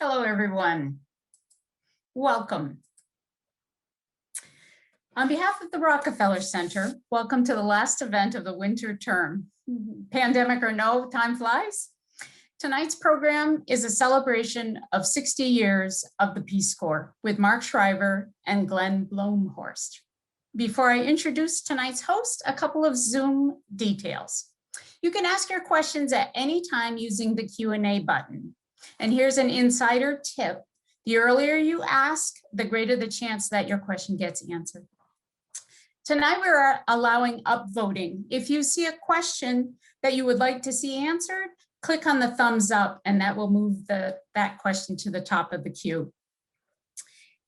Hello, everyone. Welcome. On behalf of the Rockefeller Center, welcome to the last event of the winter term. Pandemic or no, time flies. Tonight's program is a celebration of 60 years of the Peace Corps with Mark Shriver and Glen Blumhorst. Before I introduce tonight's host, a couple of Zoom details. You can ask your questions at any time using the Q&A button. And here's an insider tip. The earlier you ask, the greater the chance that your question gets answered. Tonight, we're allowing upvoting. If you see a question that you would like to see answered, click on the thumbs up and that will move that question to the top of the queue.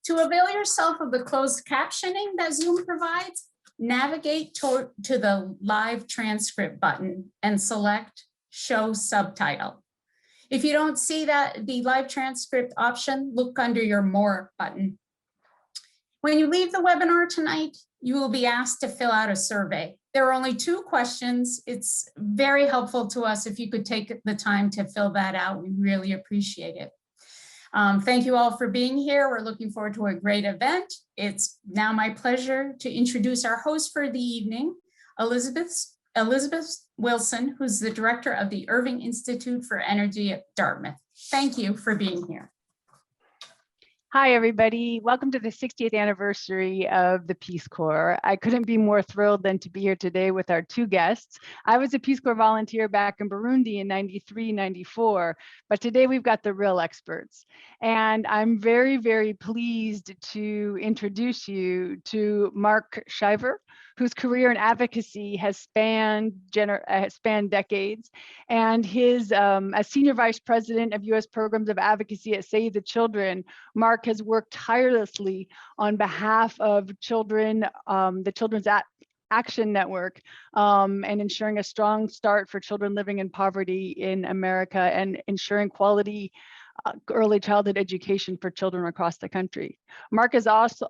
To avail yourself of the closed captioning that Zoom provides, navigate to the live transcript button and select Show Subtitle. If you don't see the live transcript option, look under your More button. When you leave the webinar tonight, you will be asked to fill out a survey. There are only 2 questions. It's very helpful to us if you could take the time to fill that out. We really appreciate it. Thank you all for being here. We're looking forward to a great event. It's now my pleasure to introduce our host for the evening, Elizabeth Wilson, who's the director of the Irving Institute for Energy at Dartmouth. Thank you for being here. Hi, everybody. Welcome to the 60th anniversary of the Peace Corps. I couldn't be more thrilled than to be here today with our 2 guests. I was a Peace Corps volunteer back in Burundi in 93, 94, but today we've got the real experts. And I'm very, very pleased to introduce you to Mark Shriver, whose career in advocacy has spanned decades. And his, as Senior Vice President of U.S. Programs of Advocacy at Save the Children, Mark has worked tirelessly on behalf of children, the Children's Action Network, and ensuring a strong start for children living in poverty in America and ensuring quality early childhood education for children across the country. Mark is also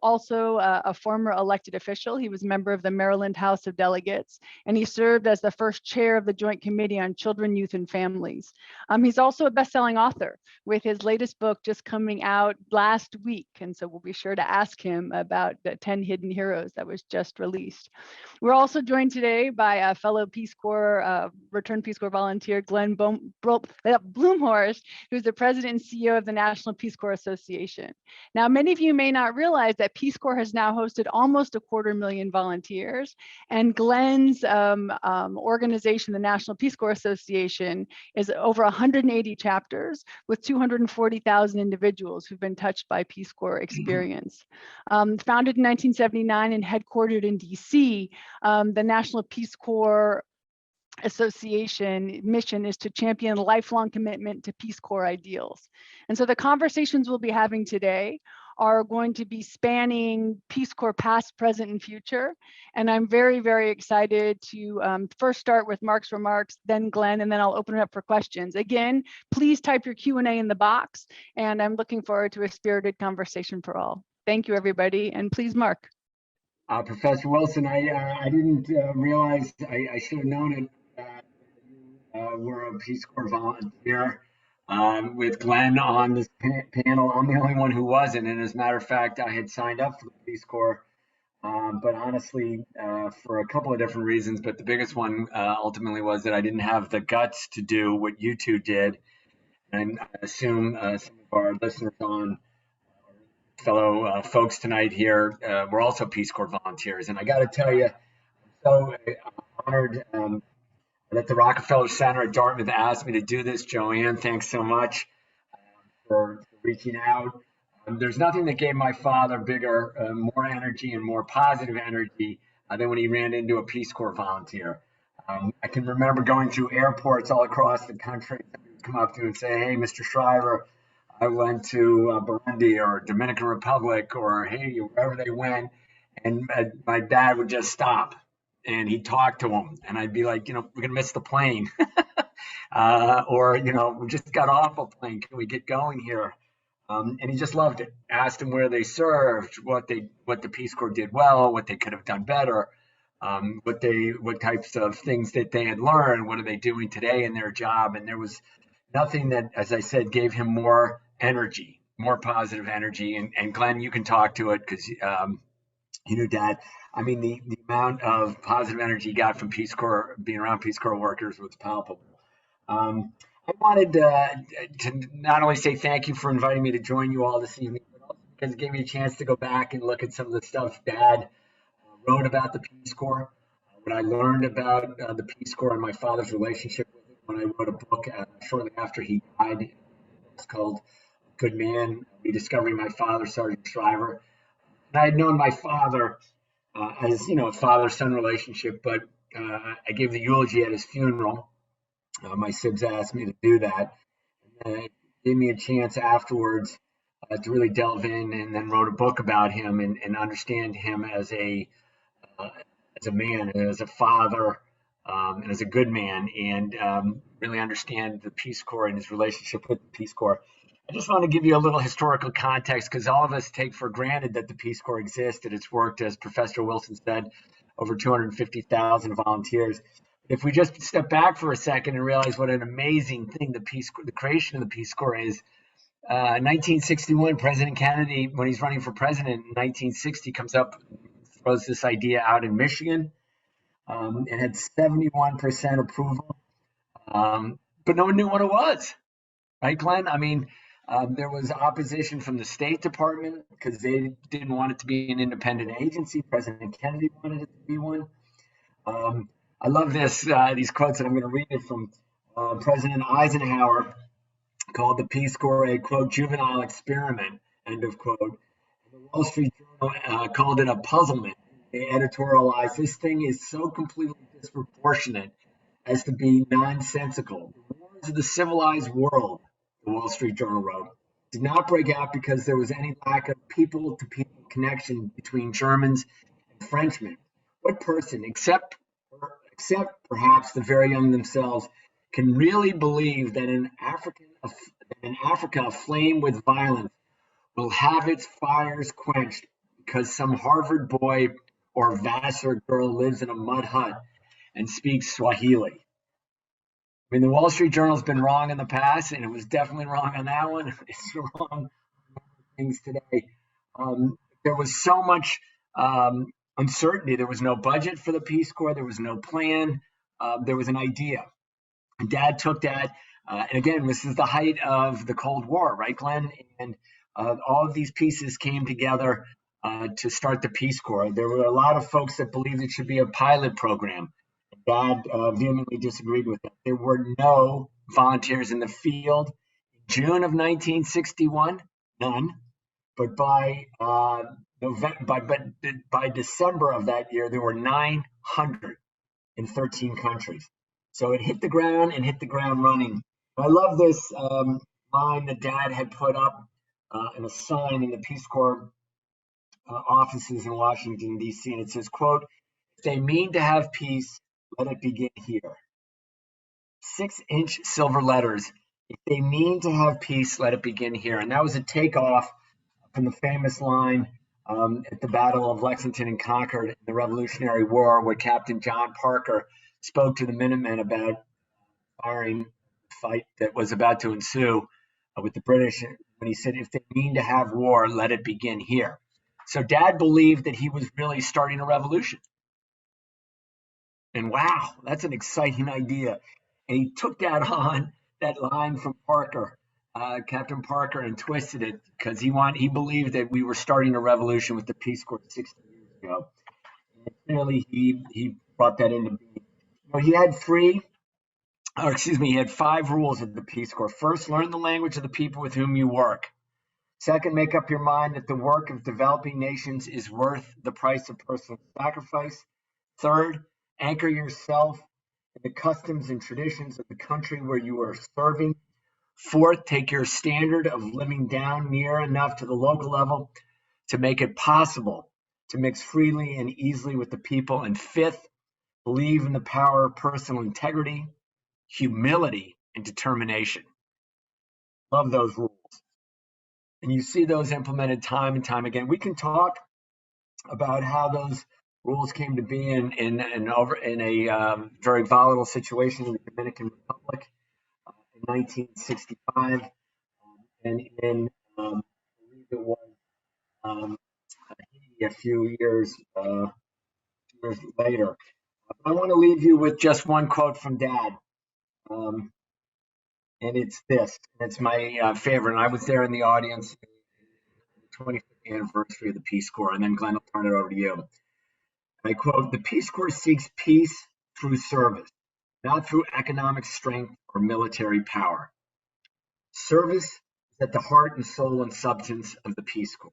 a former elected official. He was a member of the Maryland House of Delegates, and he served as the first chair of the Joint Committee on Children, Youth, and Families. He's also a best-selling author with his latest book just coming out last week, and so we'll be sure to ask him about the 10 Hidden Heroes that was just released. We're also joined today by a fellow Peace Corps, returned Peace Corps volunteer, Glen Blumhorst, who's the president and CEO of the National Peace Corps Association. Now, many of you may not realize that Peace Corps has now hosted almost 250,000 volunteers, and Glen's organization, the National Peace Corps Association, is over 180 chapters with 240,000 individuals who've been touched by Peace Corps experience. Founded in 1979 and headquartered in DC, the National Peace Corps Association mission is to champion lifelong commitment to Peace Corps ideals. And so the conversations we'll be having today are going to be spanning Peace Corps past, present, and future. And I'm very, very excited to first start with Mark's remarks, then Glen, and then I'll open it up for questions. Again, please type your Q&A in the box, and I'm looking forward to a spirited conversation for all. Thank you, everybody, and please, Mark. Professor Wilson, I didn't realize, I should have known it. We're a Peace Corps volunteer with Glen on this panel. I'm the only one who wasn't, and as a matter of fact, I had signed up for the Peace Corps, but honestly, for a couple of different reasons, but the biggest one ultimately was that I didn't have the guts to do what you 2 did, and I assume some of our listeners on fellow folks tonight here were also Peace Corps volunteers, and I got to tell you, I'm so honored that the Rockefeller Center at Dartmouth asked me to do this. Joanne, thanks so much for reaching out. There's nothing that gave my father bigger, more energy and more positive energy than when he ran into a Peace Corps volunteer. I can remember going through airports all across the country, come up to and say, hey, Mr. Shriver, I went to Burundi or Dominican Republic or hey, wherever they went, and my dad would just stop. And he'd talk to him, and I'd be like, we're gonna miss the plane, or we just got off a plane. Can we get going here? And he just loved it. Asked him where they served, what the Peace Corps did well, what they could have done better, what types of things that they had learned, what are they doing today in their job, and there was nothing that, as I said, gave him more energy, more positive energy. And Glenn, you can talk to it because you know, Dad. I mean, the amount of positive energy you got from Peace Corps, being around Peace Corps workers was palpable. I wanted to not only say thank you for inviting me to join you all this evening, but also because it gave me a chance to go back and look at some of the stuff Dad wrote about the Peace Corps, what I learned about the Peace Corps and my father's relationship with it when I wrote a book shortly after he died. It's called Good Man, Rediscovering My Father, Sargent Shriver. And I had known my father as, you know, a father-son relationship, but I gave the eulogy at his funeral. My sibs asked me to do that. And it gave me a chance afterwards to really delve in, and then wrote a book about him and understand him as a man, as a father, and as a good man, and really understand the Peace Corps and his relationship with the Peace Corps. I just want to give you a little historical context because all of us take for granted that the Peace Corps exists and it's worked, as Professor Wilson said, over 250,000 volunteers. If we just step back for a second and realize what an amazing thing the creation of the Peace Corps is. 1961, President Kennedy, when he's running for president in 1960, comes up, throws this idea out in Michigan. It had 71% approval, but no one knew what it was, right, Glenn? I mean, there was opposition from the State Department because they didn't want it to be an independent agency. President Kennedy wanted it to be one. I love these quotes, and I'm going to read it from President Eisenhower, called the Peace Corps a, quote, juvenile experiment, end of quote. The Wall Street Journal called it a puzzlement. They editorialized, this thing is so completely disproportionate as to be nonsensical. The wars of the civilized world, the Wall Street Journal wrote, did not break out because there was any lack of people-to-people connection between Germans and Frenchmen. What person, except perhaps the very young themselves, can really believe that in Africa aflame with violence will have its fires quenched because some Harvard boy or Vassar girl lives in a mud hut and speaks Swahili? I mean, the Wall Street Journal's been wrong in the past, and it was definitely wrong on that one. It's wrong on things today. There was so much uncertainty. There was no budget for the Peace Corps. There was no plan. There was an idea. And Dad took that. And again, this is the height of the Cold War, right, Glenn? And all of these pieces came together to start the Peace Corps. There were a lot of folks that believed it should be a pilot program. Dad vehemently disagreed with that. There were no volunteers in the field. June of 1961, none. But by December of that year, there were 900 in 13 countries. So it hit the ground and hit the ground running. I love this line that Dad had put up in a sign in the Peace Corps offices in Washington, D.C. And it says, quote, if they mean to have peace, let it begin here. 6-inch silver letters. If they mean to have peace, let it begin here. And that was a takeoff from the famous line at the Battle of Lexington and Concord in the Revolutionary War, where Captain John Parker spoke to the Minutemen about firing the fight that was about to ensue with the British, when he said, if they mean to have war, let it begin here. So Dad believed that he was really starting a revolution. And wow, that's an exciting idea. And he took that line from Parker, Captain Parker, and twisted it because he believed that we were starting a revolution with the Peace Corps 60 years ago. And clearly, he brought that into being. You know, he had 5 rules of the Peace Corps. First, learn the language of the people with whom you work. Second, make up your mind that the work of developing nations is worth the price of personal sacrifice. Third, anchor yourself in the customs and traditions of the country where you are serving. Fourth, take your standard of living down near enough to the local level to make it possible to mix freely and easily with the people. And fifth, believe in the power of personal integrity, humility, and determination. Love those rules. And you see those implemented time and time again. We can talk about how those rules came to be in a very volatile situation in the Dominican Republic in 1965. and in I believe it was um, a few years later. I want to leave you with just one quote from Dad, um, and it's this. It's my favorite. And I was there in the audience, 25th anniversary of the Peace Corps, and then Glenn, I'll turn it over to you. I quote, "The Peace Corps seeks peace through service, not through economic strength or military power. Service is at the heart and soul and substance of the Peace Corps.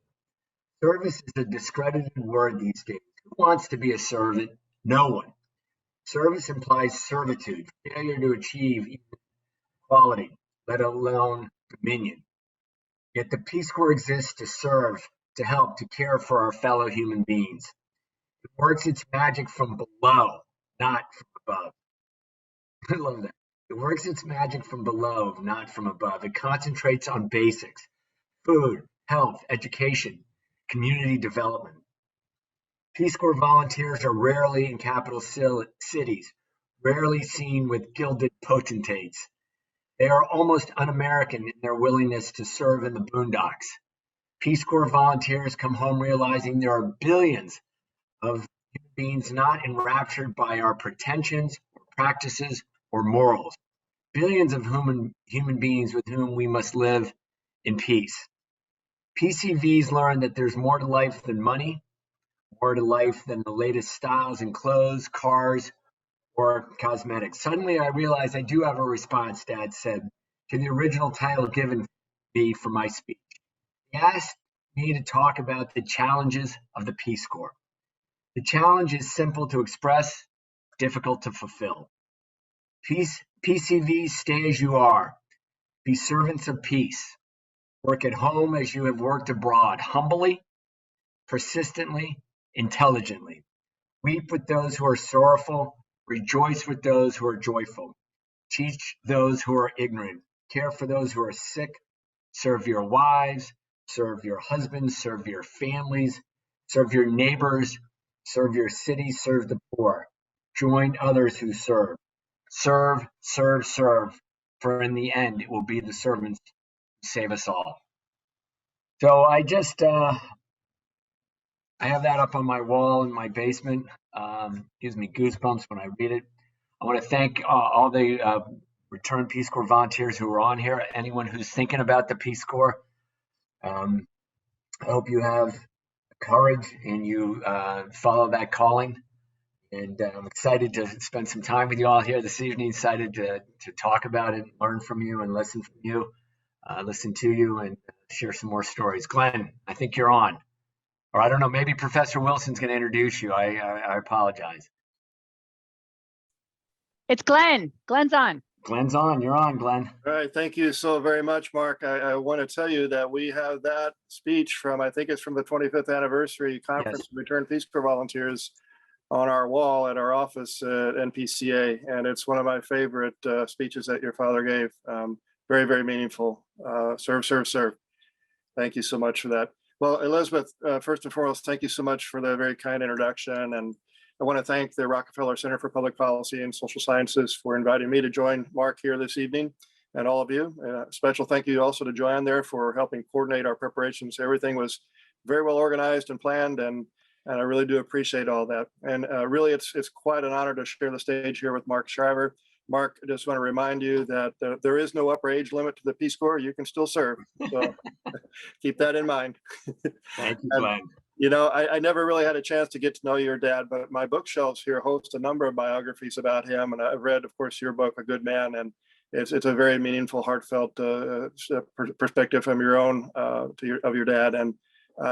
Service is a discredited word these days. Who wants to be a servant? No one. Service implies servitude, failure to achieve equality, let alone dominion. Yet the Peace Corps exists to serve, to help, to care for our fellow human beings. It works its magic from below, not from above." I love that. It works its magic from below, not from above. It concentrates on basics: food, health, education, community development. Peace Corps volunteers are rarely in capital cities, rarely seen with gilded potentates. They are almost un-American in their willingness to serve in the boondocks. Peace Corps volunteers come home realizing there are billions of human beings not enraptured by our pretensions, or practices, or morals. Billions of human beings with whom we must live in peace. PCVs learn that there's more to life than money, more to life than the latest styles in clothes, cars, or cosmetics. Suddenly I realized I do have a response, Dad said, to the original title given me for my speech. He asked me to talk about the challenges of the Peace Corps. The challenge is simple to express, difficult to fulfill. PCVs, stay as you are. Be servants of peace. Work at home as you have worked abroad, humbly, persistently, intelligently. Weep with those who are sorrowful. Rejoice with those who are joyful. Teach those who are ignorant. Care for those who are sick. Serve your wives. Serve your husbands. Serve your families. Serve your neighbors. Serve your cities. Serve the poor. Join others who serve. Serve, serve, serve. For in the end, it will be the servants who save us all. So I have that up on my wall in my basement. Gives me goosebumps when I read it. I want to thank all the returned Peace Corps volunteers who are on here. Anyone who's thinking about the Peace Corps, I hope you have courage and you follow that calling. And I'm excited to spend some time with you all here this evening. Excited to talk about it, learn from you, and listen from you, listen to you, and share some more stories. Glenn, I think you're on. Or I don't know, maybe Professor Wilson's going to introduce you. I apologize. It's Glenn. Glenn's on. Glenn's on. You're on, Glenn. All right. Thank you so very much, Mark. I want to tell you that we have that speech from, I think it's from the 25th anniversary conference of Returned Peace Corps volunteers on our wall at our office at NPCA. And it's one of my favorite speeches that your father gave. Very, very meaningful. Serve, serve, serve. Thank you so much for that. Well, Elizabeth, first and foremost, thank you so much for the very kind introduction. And I want to thank the Rockefeller Center for Public Policy and Social Sciences for inviting me to join Mark here this evening, and all of you. Special thank you also to Joanne there for helping coordinate our preparations. Everything was very well organized and planned, and I really do appreciate all that. And really, it's quite an honor to share the stage here with Mark Shriver. Mark, I just want to remind you that there is no upper age limit to the Peace Corps. You can still serve. So keep that in mind. Thank you, Glenn. You know, I never really had a chance to get to know your dad, but my bookshelves here host a number of biographies about him. And I've read, of course, your book, A Good Man. And it's a very meaningful, heartfelt perspective from your own, of your dad. And,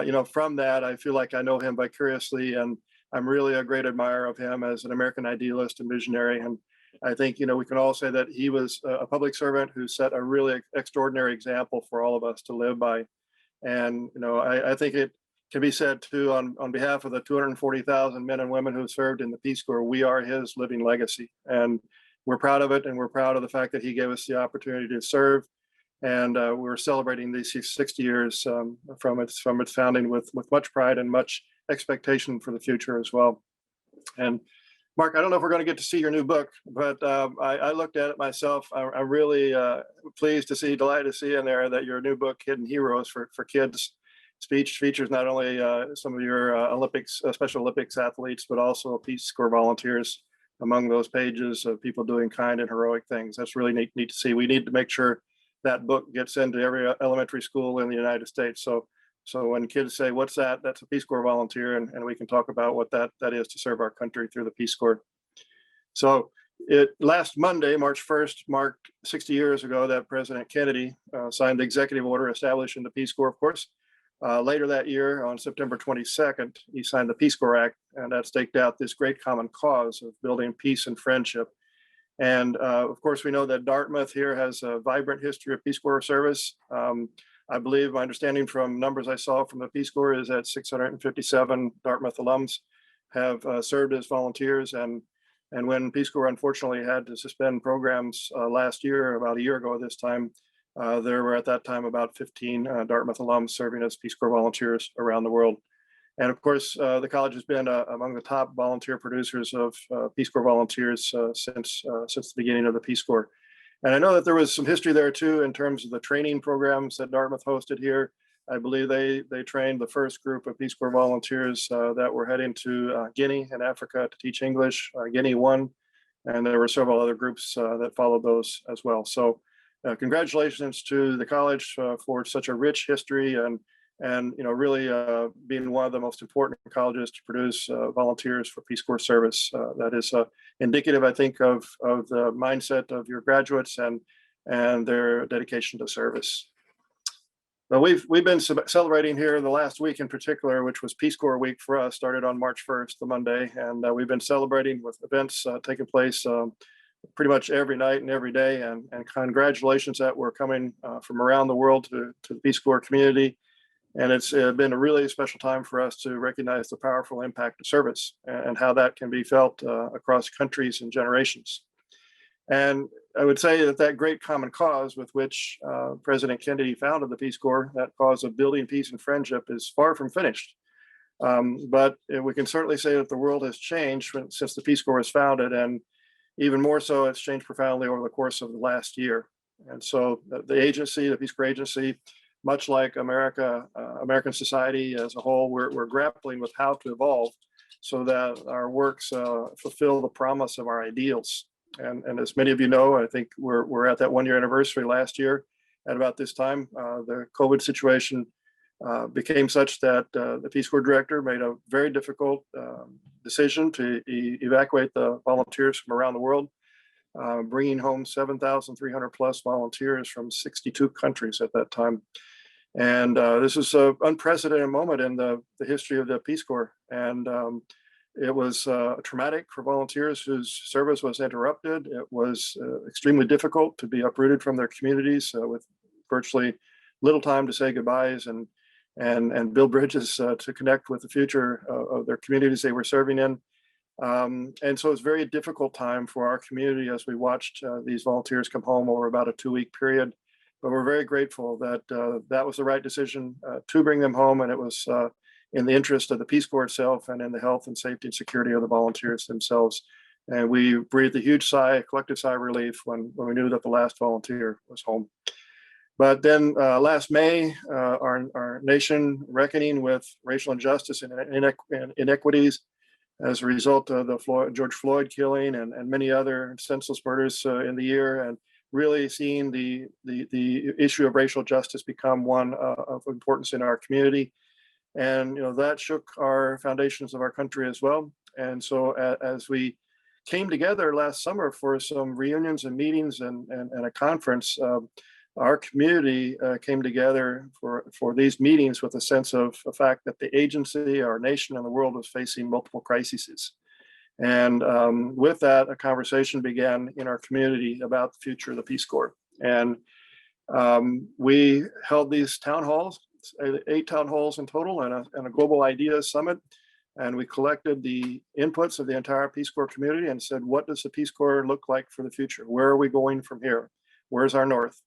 you know, from that, I feel like I know him vicariously. And I'm really a great admirer of him as an American idealist and visionary. And I think, you know, we can all say that he was a public servant who set a really extraordinary example for all of us to live by. And, you know, I think it can be said too, on behalf of the 240,000 men and women who served in the Peace Corps, we are his living legacy. And we're proud of it. And we're proud of the fact that he gave us the opportunity to serve. And we're celebrating these 60 years from its founding with much pride and much expectation for the future as well. And Mark, I don't know if we're going to get to see your new book, but I looked at it myself. I'm really pleased to see, delighted to see in there that your new book, Hidden Heroes for Kids, speech features not only some of your Olympics, Special Olympics athletes, but also Peace Corps volunteers among those pages of people doing kind and heroic things. That's really neat to see. We need to make sure that book gets into every elementary school in the United States. So when kids say, "What's that?" That's a Peace Corps volunteer, and we can talk about what that is to serve our country through the Peace Corps. So last Monday, March 1st, marked 60 years ago that President Kennedy signed the executive order establishing the Peace Corps, of course. Later that year, on September 22nd, he signed the Peace Corps Act, and that staked out this great common cause of building peace and friendship. And of course, we know that Dartmouth here has a vibrant history of Peace Corps service. I believe my understanding from numbers I saw from the Peace Corps is that 657 Dartmouth alums have served as volunteers. And when Peace Corps unfortunately had to suspend programs last year, about a year ago this time, there were at that time about 15 Dartmouth alums serving as Peace Corps volunteers around the world. And of course, the college has been among the top volunteer producers of Peace Corps volunteers since the beginning of the Peace Corps. And I know that there was some history there too in terms of the training programs that Dartmouth hosted here. I believe they trained the first group of Peace Corps volunteers that were heading to Guinea in Africa to teach English, Guinea 1, and there were several other groups that followed those as well. So congratulations to the college for such a rich history and really being one of the most important colleges to produce volunteers for Peace Corps service. That is indicative, I think, of the mindset of your graduates and their dedication to service. Now, we've been celebrating here the last week in particular, which was Peace Corps Week for us, started on March 1st, the Monday, and we've been celebrating with events taking place pretty much every night and every day. And congratulations that we're coming from around the world to the Peace Corps community. And it's been a really special time for us to recognize the powerful impact of service and how that can be felt across countries and generations. And I would say that great common cause with which President Kennedy founded the Peace Corps, that cause of building peace and friendship, is far from finished. But we can certainly say that the world has changed since the Peace Corps was founded, and even more so, it's changed profoundly over the course of the last year. And so the agency, the Peace Corps agency, much like American society as a whole, we're grappling with how to evolve so that our works fulfill the promise of our ideals. And as many of you know, I think we're at that 1-year anniversary last year. At about this time, the COVID situation became such that the Peace Corps director made a very difficult decision to evacuate the volunteers from around the world, bringing home 7,300 plus volunteers from 62 countries at that time. And this is an unprecedented moment in the history of the Peace Corps. And it was traumatic for volunteers whose service was interrupted. It was extremely difficult to be uprooted from their communities with virtually little time to say goodbyes and build bridges to connect with the future of their communities they were serving in. And so it's a very difficult time for our community as we watched these volunteers come home over about a 2-week period. But we're very grateful that that was the right decision to bring them home, and it was in the interest of the Peace Corps itself and in the health and safety and security of the volunteers themselves. And we breathed a huge sigh, a collective sigh of relief when we knew that the last volunteer was home. But then last May, our nation reckoning with racial injustice and inequities as a result of the George Floyd killing and many other senseless murders in the year, and really seeing the issue of racial justice become one of importance in our community. And that shook our foundations of our country as well. And so as we came together last summer for some reunions and meetings and a conference, our community came together for these meetings with a sense of the fact that the agency, our nation, and the world was facing multiple crises. And with that, a conversation began in our community about the future of the Peace Corps. And we held these town halls, 8 town halls in total, and a global ideas summit. And we collected the inputs of the entire Peace Corps community and said, what does the Peace Corps look like for the future? Where are we going from here? Where's our north?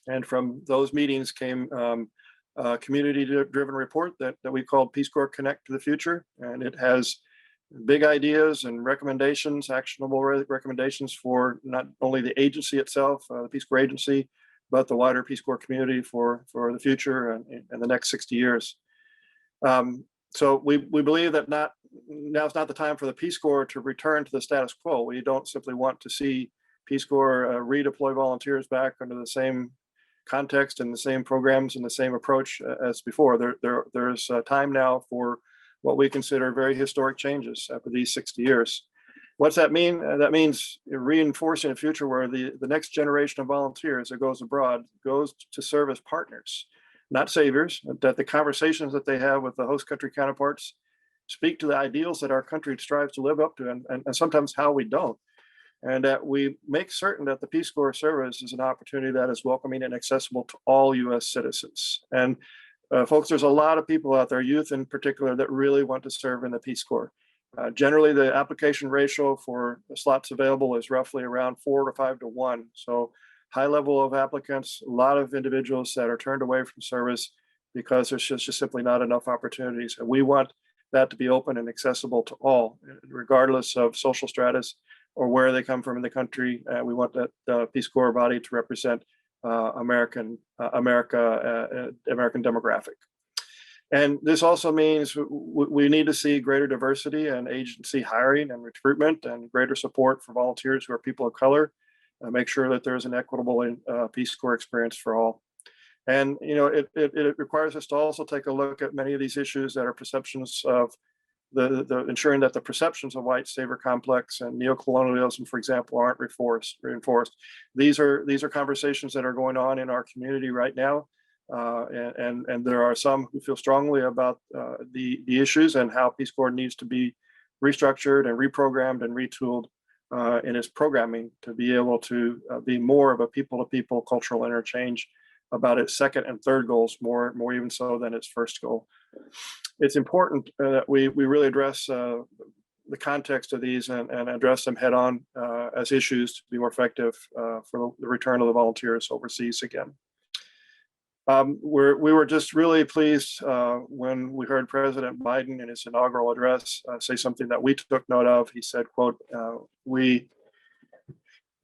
And from those meetings came a community-driven report that we called Peace Corps Connect to the Future. And it has big ideas and recommendations, actionable recommendations for not only the agency itself, the Peace Corps agency, but the wider Peace Corps community for the future and the next 60 years. So we believe that now's not the time for the Peace Corps to return to the status quo. We don't simply want to see Peace Corps redeploy volunteers back under the same context and the same programs and the same approach as before. There's time now for what we consider very historic changes after these 60 years. What's that mean? That means reinforcing a future where the next generation of volunteers that goes abroad goes to serve as partners, not saviors, that the conversations that they have with the host country counterparts speak to the ideals that our country strives to live up to and sometimes how we don't. And that we make certain that the Peace Corps service is an opportunity that is welcoming and accessible to all U.S. citizens. And folks, there's a lot of people out there, youth in particular, that really want to serve in the Peace Corps. Generally, the application ratio for the slots available is roughly around 4 to 5 to 1. So high level of applicants, a lot of individuals that are turned away from service because there's just simply not enough opportunities. And we want that to be open and accessible to all, regardless of social status or where they come from in the country. We want that Peace Corps body to represent American demographic. And this also means we need to see greater diversity in agency hiring and recruitment and greater support for volunteers who are people of color, make sure that there's an equitable Peace Corps experience for all. And, it requires us to also take a look at many of these issues that are perceptions of the ensuring that the perceptions of white savior complex and neocolonialism, for example, aren't reinforced. These are conversations that are going on in our community right now. And there are some who feel strongly about the issues and how Peace Corps needs to be restructured and reprogrammed and retooled in its programming to be able to be more of a people-to-people cultural interchange about its second and third goals, more even so than its first goal. It's important that we really address the context of these and address them head on as issues to be more effective for the return of the volunteers overseas again. We were just really pleased when we heard President Biden in his inaugural address say something that we took note of. He said, quote, we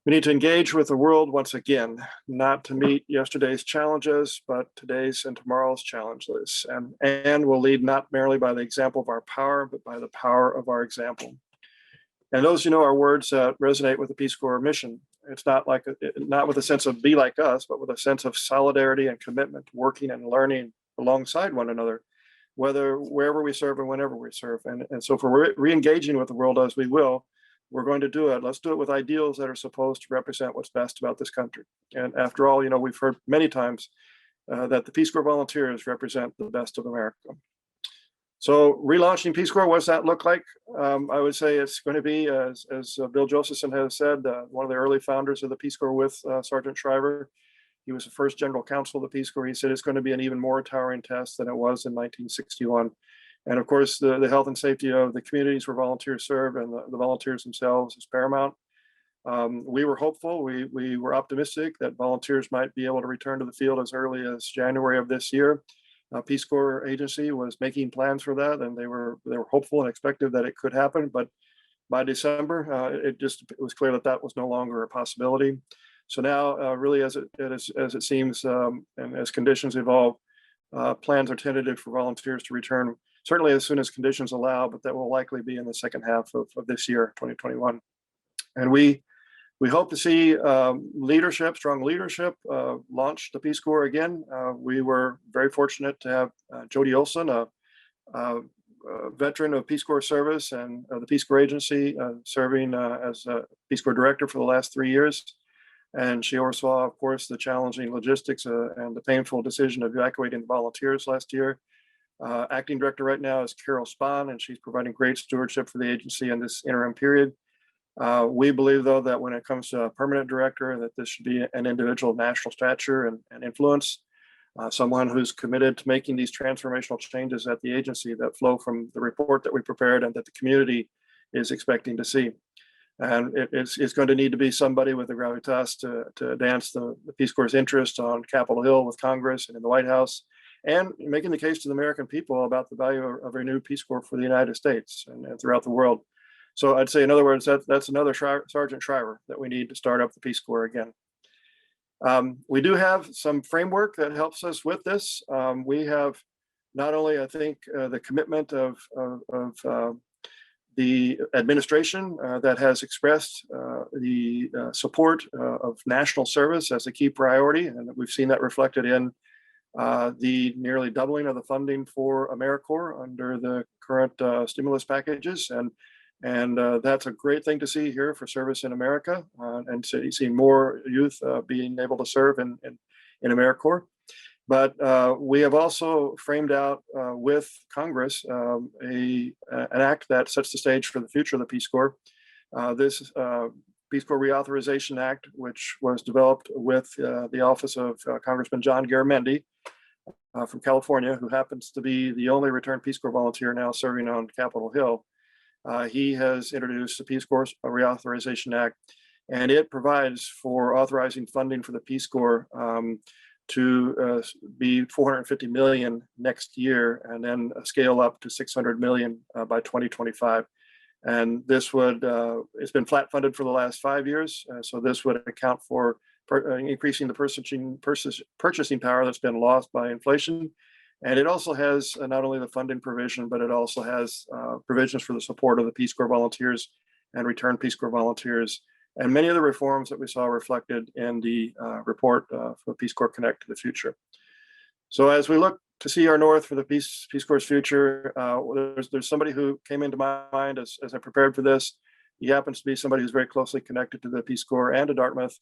need to engage with the world once again, not to meet yesterday's challenges, but today's and tomorrow's challenges. And will lead not merely by the example of our power, but by the power of our example. And those, are words that resonate with the Peace Corps mission. It's not with a sense of be like us, but with a sense of solidarity and commitment, working and learning alongside one another, wherever we serve and whenever we serve. And so if we're re-engaging with the world as we will, we're going to do it. Let's do it with ideals that are supposed to represent what's best about this country. And after all, we've heard many times that the Peace Corps volunteers represent the best of America. So relaunching Peace Corps, what does that look like? I would say it's going to be, as Bill Josephson has said, one of the early founders of the Peace Corps with Sargent Shriver. He was the first general counsel of the Peace Corps. He said it's going to be an even more towering test than it was in 1961. And of course, the health and safety of the communities where volunteers serve and the volunteers themselves is paramount. We were hopeful, we were optimistic that volunteers might be able to return to the field as early as January of this year. Peace Corps agency was making plans for that, and they were hopeful and expected that it could happen. But by December, it was clear that was no longer a possibility. So now, really, as it seems, and as conditions evolve, plans are tentative for volunteers to return, certainly as soon as conditions allow, but that will likely be in the second half of this year, 2021. And we hope to see strong leadership, launch the Peace Corps again. We were very fortunate to have Jody Olson, a veteran of Peace Corps service and the Peace Corps agency, serving as a Peace Corps director for the last 3 years. And she oversaw, of course, the challenging logistics and the painful decision of evacuating the volunteers last year. Acting director right now is Carol Spahn, and she's providing great stewardship for the agency in this interim period. We believe, though, that when it comes to a permanent director, that this should be an individual of national stature and influence, someone who's committed to making these transformational changes at the agency that flow from the report that we prepared and that the community is expecting to see. And it's going to need to be somebody with the gravitas to advance the Peace Corps' interest on Capitol Hill with Congress and in the White House, and making the case to the American people about the value of a new Peace Corps for the United States and throughout the world. So I'd say, in other words, that's another Sargent Shriver that we need to start up the Peace Corps again. We do have some framework that helps us with this. We have not only, I think, the commitment of the administration that has expressed the support of national service as a key priority, and we've seen that reflected in the nearly doubling of the funding for AmeriCorps under the current stimulus packages, and that's a great thing to see here for service in America, and to see more youth being able to serve in AmeriCorps. But we have also framed out with Congress an act that sets the stage for the future of the Peace Corps. This Peace Corps Reauthorization Act, which was developed with the office of Congressman John Garamendi from California, who happens to be the only returned Peace Corps volunteer now serving on Capitol Hill. He has introduced the Peace Corps Reauthorization Act, and it provides for authorizing funding for the Peace Corps to be $450 million next year, and then scale up to $600 million by 2025. And this would, it's been flat funded for the last 5 years. So this would account for increasing the purchasing power that's been lost by inflation. And it also has not only the funding provision, but it also has provisions for the support of the Peace Corps volunteers and returned Peace Corps volunteers, and many of the reforms that we saw reflected in the report for Peace Corps Connect to the Future. So as we look to see our north for the Peace Corps' future, there's somebody who came into my mind as I prepared for this. He happens to be somebody who's very closely connected to the Peace Corps and to Dartmouth.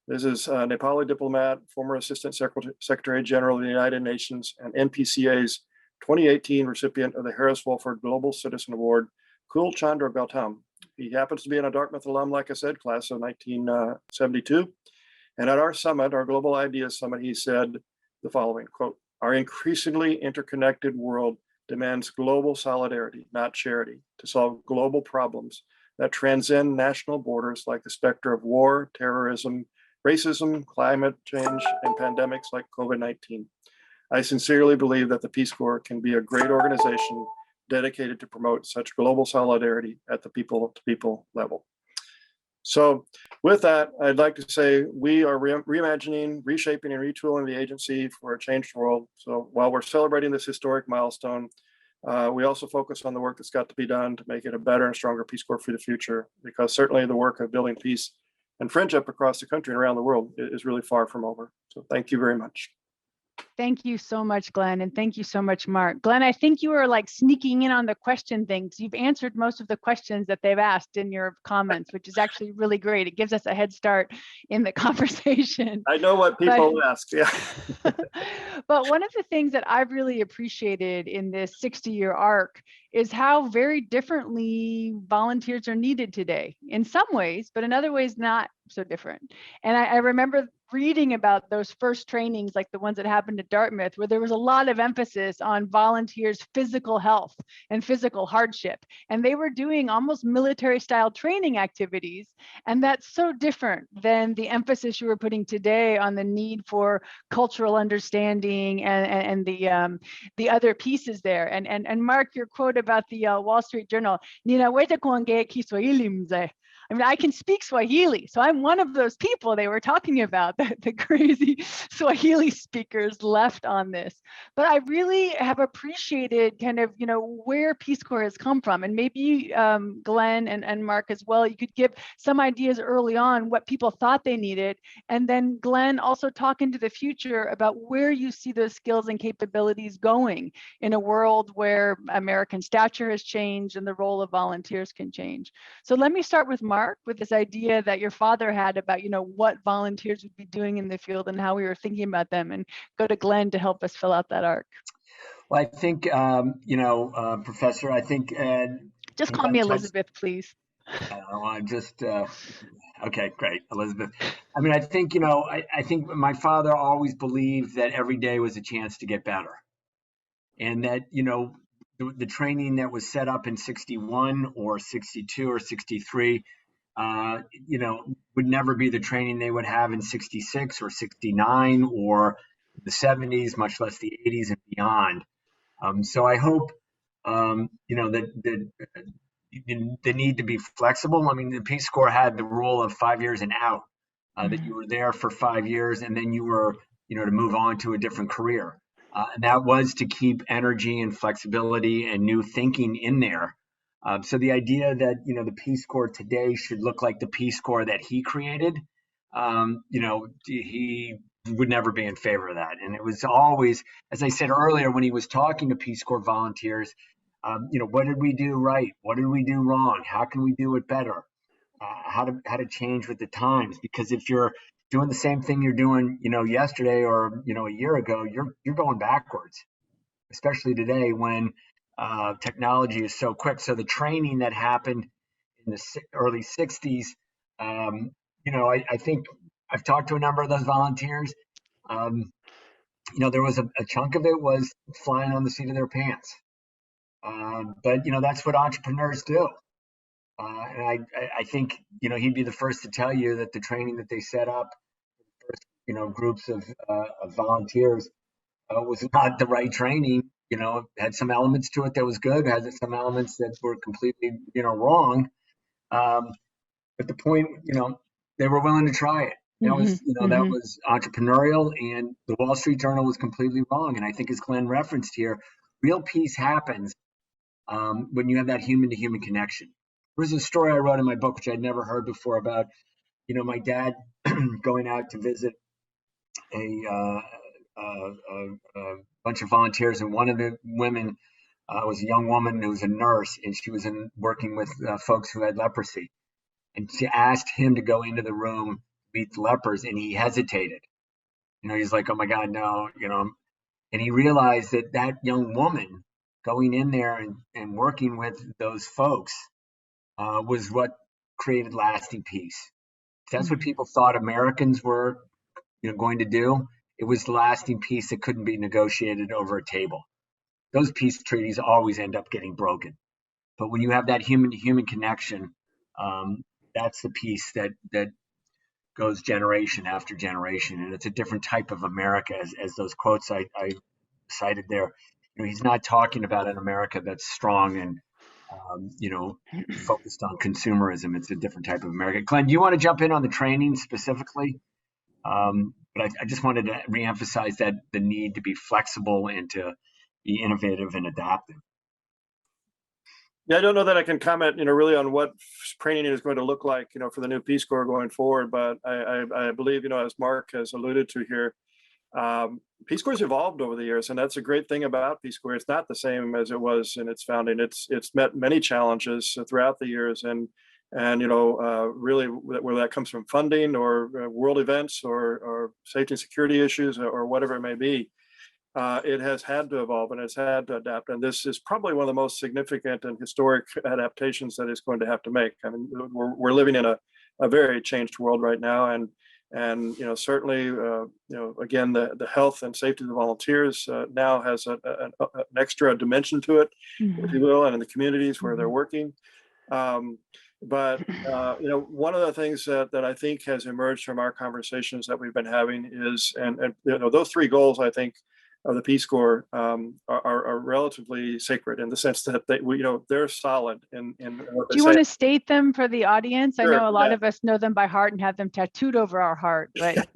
This is a Nepali diplomat, former Assistant Secretary General of the United Nations, and NPCA's 2018 recipient of the Harris-Wolford Global Citizen Award, Kul Chandra Gautam. He happens to be a Dartmouth alum, like I said, class of 1972. And at our summit, our Global Ideas Summit, he said the following, quote, "Our increasingly interconnected world demands global solidarity, not charity, to solve global problems that transcend national borders like the specter of war, terrorism, racism, climate change, and pandemics like COVID-19. I sincerely believe that the Peace Corps can be a great organization dedicated to promote such global solidarity at the people-to-people level." So with that, I'd like to say we are reimagining, reshaping, and retooling the agency for a changed world. So while we're celebrating this historic milestone, we also focus on the work that's got to be done to make it a better and stronger Peace Corps for the future, because certainly the work of building peace and friendship across the country and around the world is really far from over. So thank you very much. Thank you so much, Glenn, and thank you so much, Mark. Glenn, I think you were like sneaking in on the question things. You've answered most of the questions that they've asked in your comments, which is actually really great. It gives us a head start in the conversation. I know what people ask, yeah. But one of the things that I've really appreciated in this 60-year arc is how very differently volunteers are needed today, in some ways, but in other ways not so different. And I remember reading about those first trainings, like the ones that happened at Dartmouth, where there was a lot of emphasis on volunteers' physical health and physical hardship. And they were doing almost military style training activities. And that's so different than the emphasis you were putting today on the need for cultural understanding and the other pieces there. And Mark, your quote about the Wall Street Journal, "Ninaweza kuongea Kiswahili mzee." I mean, I can speak Swahili, so I'm one of those people they were talking about, the crazy Swahili speakers left on this. But I really have appreciated kind of, where Peace Corps has come from. And maybe Glenn and Mark as well, you could give some ideas early on what people thought they needed. And then Glenn, also talk into the future about where you see those skills and capabilities going in a world where American stature has changed and the role of volunteers can change. So let me start with Mark, with this idea that your father had about, what volunteers would be doing in the field and how we were thinking about them, and go to Glenn to help us fill out that arc. Well, I think, Professor, I think. Just call me Elizabeth, please. I'm just, okay, great, Elizabeth. I mean, I think, I think my father always believed that every day was a chance to get better. And that, the training that was set up in 61 or 62 or 63, would never be the training they would have in 66 or 69 or the 70s, much less the 80s and beyond. So I hope, that the need to be flexible. I mean, the Peace Corps had the rule of 5 years and out, that you were there for 5 years and then you were, to move on to a different career. And that was to keep energy and flexibility and new thinking in there. So the idea that, the Peace Corps today should look like the Peace Corps that he created, he would never be in favor of that. And it was always, as I said earlier, when he was talking to Peace Corps volunteers, what did we do right? What did we do wrong? How can we do it better? How to change with the times? Because if you're doing the same thing you're doing, yesterday or a year ago, you're going backwards, especially today when technology is so quick. So the training that happened in the early 60s, I think I've talked to a number of those volunteers. There was a chunk of it was flying on the seat of their pants. But that's what entrepreneurs do. And I think, he'd be the first to tell you that the training that they set up, first, groups of volunteers was not the right training. Had some elements to it that was good, had some elements that were completely, wrong. But the point, they were willing to try it. That was, that was entrepreneurial, and the Wall Street Journal was completely wrong. And I think, as Glenn referenced here, real peace happens when you have that human-to-human connection. There was a story I wrote in my book, which I'd never heard before, about, my dad going out to visit a bunch of volunteers, and one of the women was a young woman who was a nurse, and she was working with folks who had leprosy. And she asked him to go into the room, meet the lepers, and he hesitated. He's like, oh my God, no, and he realized that that young woman going in there and working with those folks was what created lasting peace. If that's what people thought Americans were, going to do, it was lasting peace that couldn't be negotiated over a table. Those peace treaties always end up getting broken. But when you have that human-to-human connection, that's the peace that goes generation after generation. And it's a different type of America, as those quotes I cited there. He's not talking about an America that's strong and, focused on consumerism. It's a different type of America. Glenn, do you want to jump in on the training specifically? But I just wanted to reemphasize that the need to be flexible and to be innovative and adaptive. Yeah, I don't know that I can comment, really on what training is going to look like, for the new Peace Corps going forward. But I believe, as Mark has alluded to here, Peace Corps has evolved over the years, and that's a great thing about Peace Corps. It's not the same as it was in its founding. It's met many challenges throughout the years, and really, whether that comes from funding or world events or safety and security issues or whatever it may be. It has had to evolve and it's had to adapt. And this is probably one of the most significant and historic adaptations that it's going to have to make. I mean, we're living in a very changed world right now. And certainly, again, the health and safety of the volunteers now has an extra dimension to it, if you will, and in the communities where they're working. But one of the things that I think has emerged from our conversations that we've been having is, and those three goals, I think, of the Peace Corps are relatively sacred in the sense that they're solid in what they Do you say. want to state them for the audience? Sure, I know a lot of us know them by heart and have them tattooed over our heart, but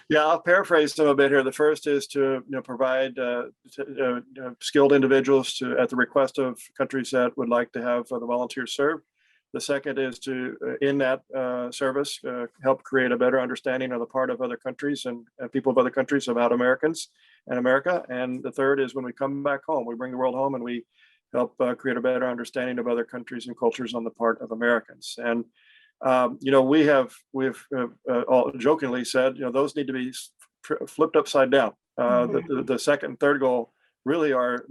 yeah, I'll paraphrase them a bit here. The first is to provide skilled individuals at the request of countries that would like to have the volunteers serve. The second is to, in that service, help create a better understanding on the part of other countries and people of other countries about Americans and America. And the third is when we come back home, we bring the world home and we help create a better understanding of other countries and cultures on the part of Americans. And we've all jokingly said, those need to be flipped upside down. The second and third goal really are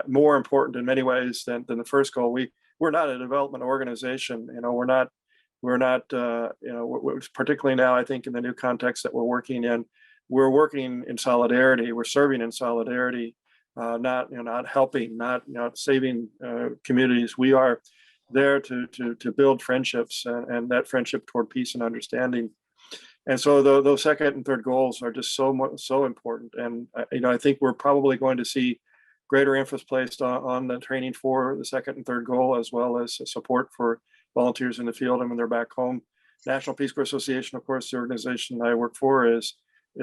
more important in many ways than the first goal. We're not a development organization. We're not, particularly now, I think in the new context that we're working in, we're working in solidarity. We're serving in solidarity, not helping, not saving communities. We are there to build friendships and that friendship toward peace and understanding. And so those second and third goals are just so important. And I think we're probably going to see greater emphasis placed on the training for the second and third goal, as well as support for volunteers in the field and when they're back home. National Peace Corps Association, of course, the organization I work for, is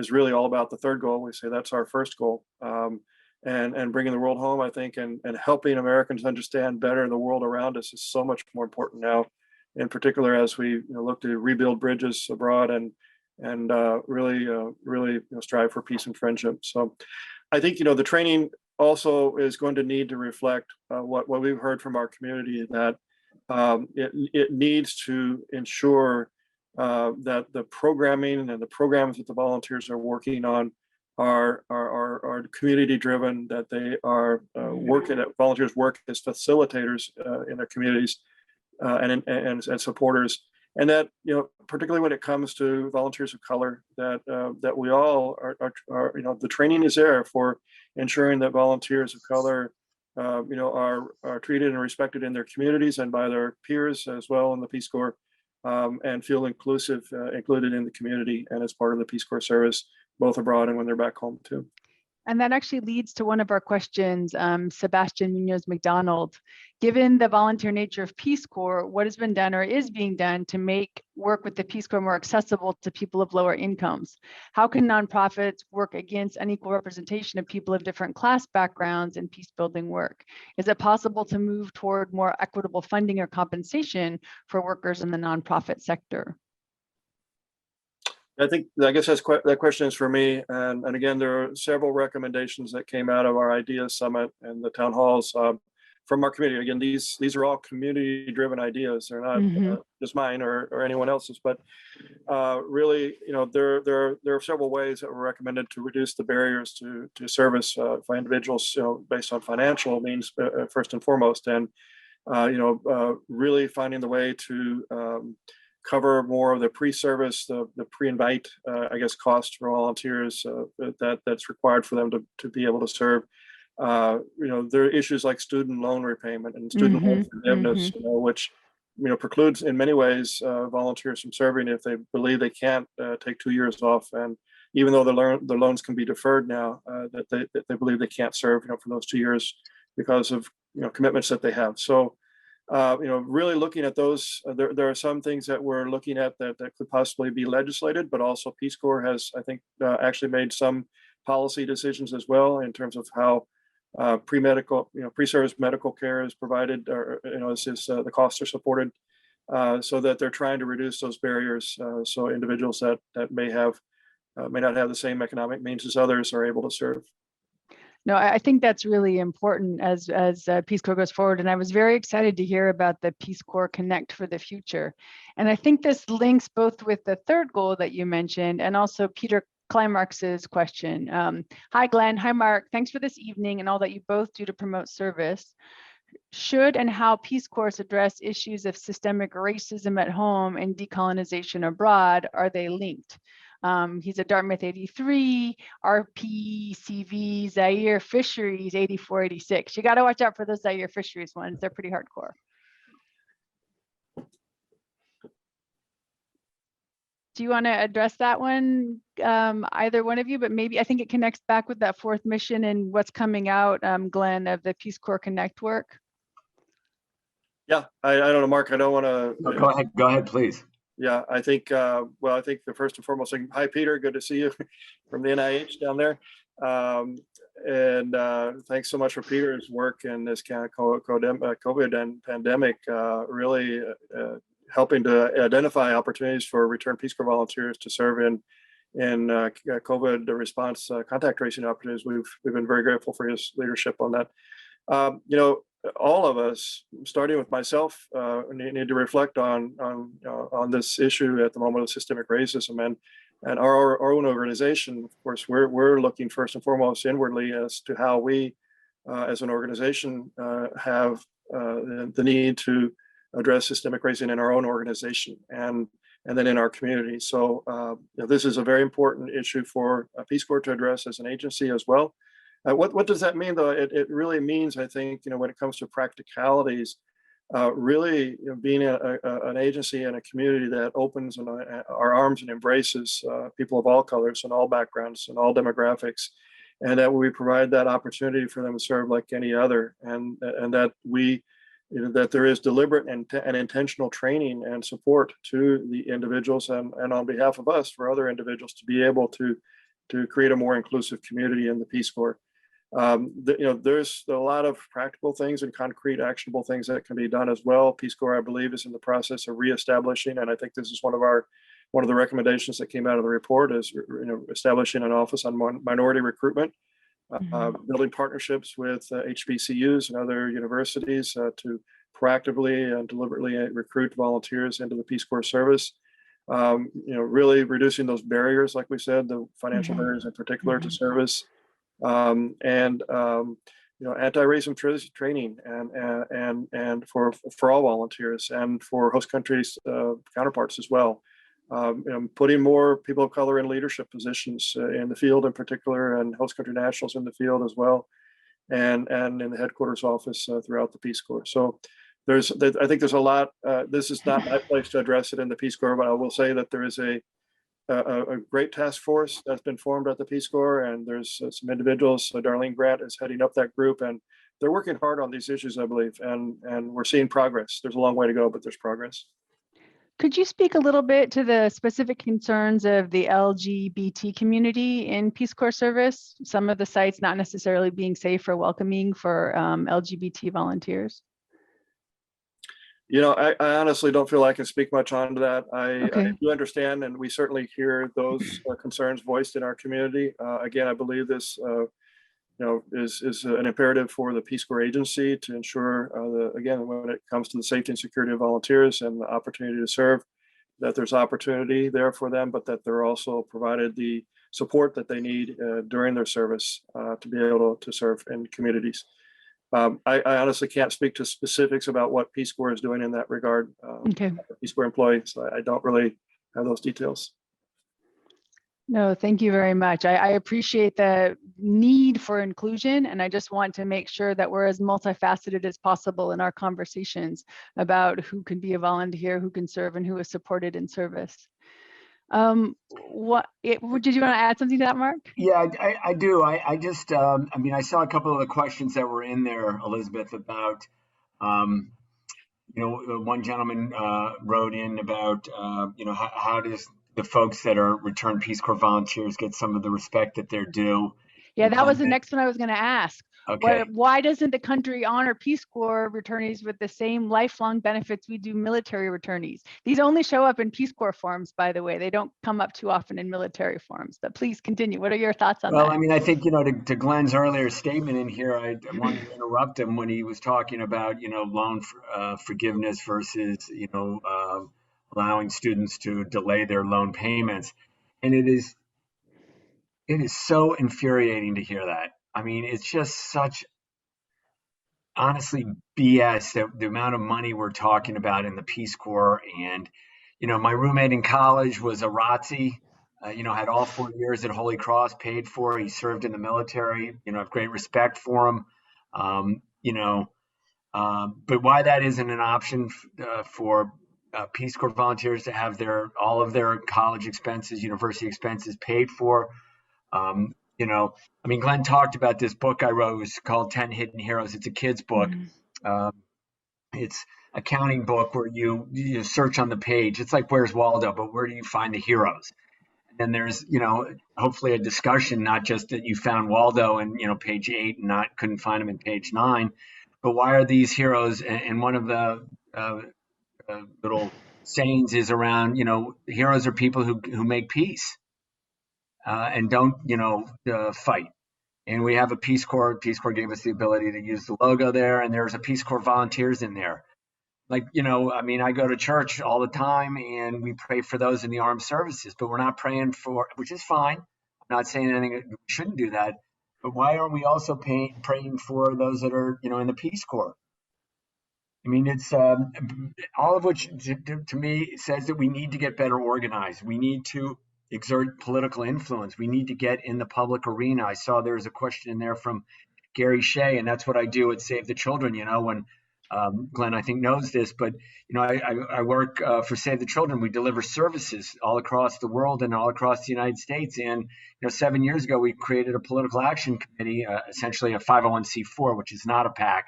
really all about the third goal. We say that's our first goal, and bringing the world home, I think, and helping Americans understand better the world around us is so much more important now, in particular as we look to rebuild bridges abroad and really strive for peace and friendship. So I think the training also is going to need to reflect what we've heard from our community, that it needs to ensure that the programming and the programs that the volunteers are working on are community driven, that they are volunteers work as facilitators in their communities and supporters, and that particularly when it comes to volunteers of color, that we all are the training is there for ensuring that volunteers of color are treated and respected in their communities and by their peers as well in the Peace Corps, and feel included in the community and as part of the Peace Corps service, both abroad and when they're back home too. And that actually leads to one of our questions, Sebastian Munoz McDonald. Given the volunteer nature of Peace Corps, what has been done or is being done to make work with the Peace Corps more accessible to people of lower incomes? How can nonprofits work against unequal representation of people of different class backgrounds in peace building work? Is it possible to move toward more equitable funding or compensation for workers in the nonprofit sector? I guess that question is for me. And again, there are several recommendations that came out of our Ideas Summit and the town halls from our community. Again, these are all community-driven ideas. They're not just mine or anyone else's, but really, there are several ways that were recommended to reduce the barriers to service for individuals, based on financial means first and foremost, and really finding the way to cover more of the pre-service, the pre-invite, cost for volunteers that's required for them to be able to serve. There are issues like student loan repayment and student loan forgiveness, which precludes in many ways volunteers from serving if they believe they can't take 2 years off, and even though the loans can be deferred now, that they believe they can't serve for those 2 years because of commitments that they have. So. Really looking at those, there are some things that we're looking at that could possibly be legislated, but also Peace Corps has, I think, actually made some policy decisions as well in terms of how pre-service medical care is provided, or the costs are supported, so that they're trying to reduce those barriers, so individuals that may not have the same economic means as others are able to serve. No, I think that's really important as Peace Corps goes forward. And I was very excited to hear about the Peace Corps Connect for the future. And I think this links both with the third goal that you mentioned and also Peter Kleinmark's question. Hi, Glenn. Hi, Mark. Thanks for this evening and all that you both do to promote service. Should and how Peace Corps address issues of systemic racism at home and decolonization abroad? Are they linked? He's a Dartmouth 83, RPCV, Zaire Fisheries 8486. You got to watch out for those Zaire Fisheries ones. They're pretty hardcore. Do you want to address that one, either one of you? But maybe I think it connects back with that fourth mission and what's coming out, Glenn, of the Peace Corps Connect work. Yeah, I don't know, Mark. I don't want to. No, go ahead, please. Yeah, I think, I think the first and foremost thing, hi, Peter, good to see you from the NIH down there. And thanks so much for Peter's work in this kind of COVID and pandemic, really helping to identify opportunities for return Peace Corps volunteers to serve in COVID response contact tracing opportunities. We've been very grateful for his leadership on that. All of us, starting with myself, need to reflect on this issue at the moment of systemic racism, and our own organization. Of course, we're looking first and foremost inwardly as to how we, as an organization, have the need to address systemic racism in our own organization and then in our community. So this is a very important issue for Peace Corps to address as an agency as well. What does that mean, though? It really means, I think, when it comes to practicalities, really being an agency and a community that opens our arms and embraces people of all colors and all backgrounds and all demographics, and that we provide that opportunity for them to serve like any other, and that we that there is deliberate and intentional training and support to the individuals and on behalf of us for other individuals to be able to create a more inclusive community in the Peace Corps. There's a lot of practical things and concrete actionable things that can be done as well. Peace Corps, I believe, is in the process of reestablishing, and I think this is one of the recommendations that came out of the report is establishing an office on minority recruitment, building partnerships with HBCUs and other universities to proactively and deliberately recruit volunteers into the Peace Corps service. Really reducing those barriers, like we said, the financial barriers in particular to service. Anti-racism training and for all volunteers and for host countries counterparts as well. Putting more people of color in leadership positions in the field in particular, and host country nationals in the field as well, and in the headquarters office throughout the Peace Corps. So I think there's a lot. This is not my place to address it in the Peace Corps, but I will say that there is a great task force that's been formed at the Peace Corps, and there's some individuals. Darlene Grant is heading up that group, and they're working hard on these issues, I believe, and we're seeing progress. There's a long way to go, but there's progress. Could you speak a little bit to the specific concerns of the LGBT community in Peace Corps service? Some of the sites not necessarily being safe or welcoming for LGBT volunteers. I honestly don't feel I can speak much on to that. I do understand, and we certainly hear those concerns voiced in our community. Again, I believe this, is an imperative for the Peace Corps agency to ensure, again, when it comes to the safety and security of volunteers and the opportunity to serve, that there's opportunity there for them, but that they're also provided the support that they need during their service to be able to serve in communities. I honestly can't speak to specifics about what Peace Corps is doing in that regard. Peace Corps employees, I don't really have those details. No, thank you very much. I appreciate the need for inclusion, and I just want to make sure that we're as multifaceted as possible in our conversations about who can be a volunteer, who can serve, and who is supported in service. Did you want to add something to that, Mark? Yeah, I do. I just, I saw a couple of the questions that were in there, Elizabeth, about, one gentleman wrote in about, how does the folks that are returned Peace Corps volunteers get some of the respect that they're due? Yeah, that was the next one I was going to ask. Okay. Why doesn't the country honor Peace Corps returnees with the same lifelong benefits we do military returnees? These only show up in Peace Corps forms, by the way. They don't come up too often in military forms, but please continue. What are your thoughts on that? Well, I think, to Glenn's earlier statement in here, I wanted to interrupt him when he was talking about, loan forgiveness versus, allowing students to delay their loan payments. And it is so infuriating to hear that. It's just such, honestly, BS, the amount of money we're talking about in the Peace Corps. And, my roommate in college was a ROTC, had all 4 years at Holy Cross paid for. He served in the military, I have great respect for him. But why that isn't an option for Peace Corps volunteers to have all of their college expenses, university expenses paid for. Glenn talked about this book I wrote. It was called 10 Hidden Heroes. It's a kid's book. It's a counting book where you search on the page. It's like Where's Waldo, but where do you find the heroes? And then there's, hopefully a discussion, not just that you found Waldo in, page 8 and couldn't find him in page 9, but why are these heroes? And one of the little sayings is around, heroes are people who make peace. And don't, fight. And we have a Peace Corps. Peace Corps gave us the ability to use the logo there, and there's a Peace Corps volunteers in there. I go to church all the time, and we pray for those in the armed services, but we're not praying for, which is fine. I'm not saying anything, we shouldn't do that. But why aren't we also praying for those that are, in the Peace Corps? It's all of which to me says that we need to get better organized. We need to exert political influence. We need to get in the public arena. I saw there was a question in there from Gary Shea, and that's what I do at Save the Children. When Glenn, I think knows this, but I work for Save the Children. We deliver services all across the world and all across the United States. And 7 years ago, we created a political action committee, essentially a 501c4, which is not a PAC,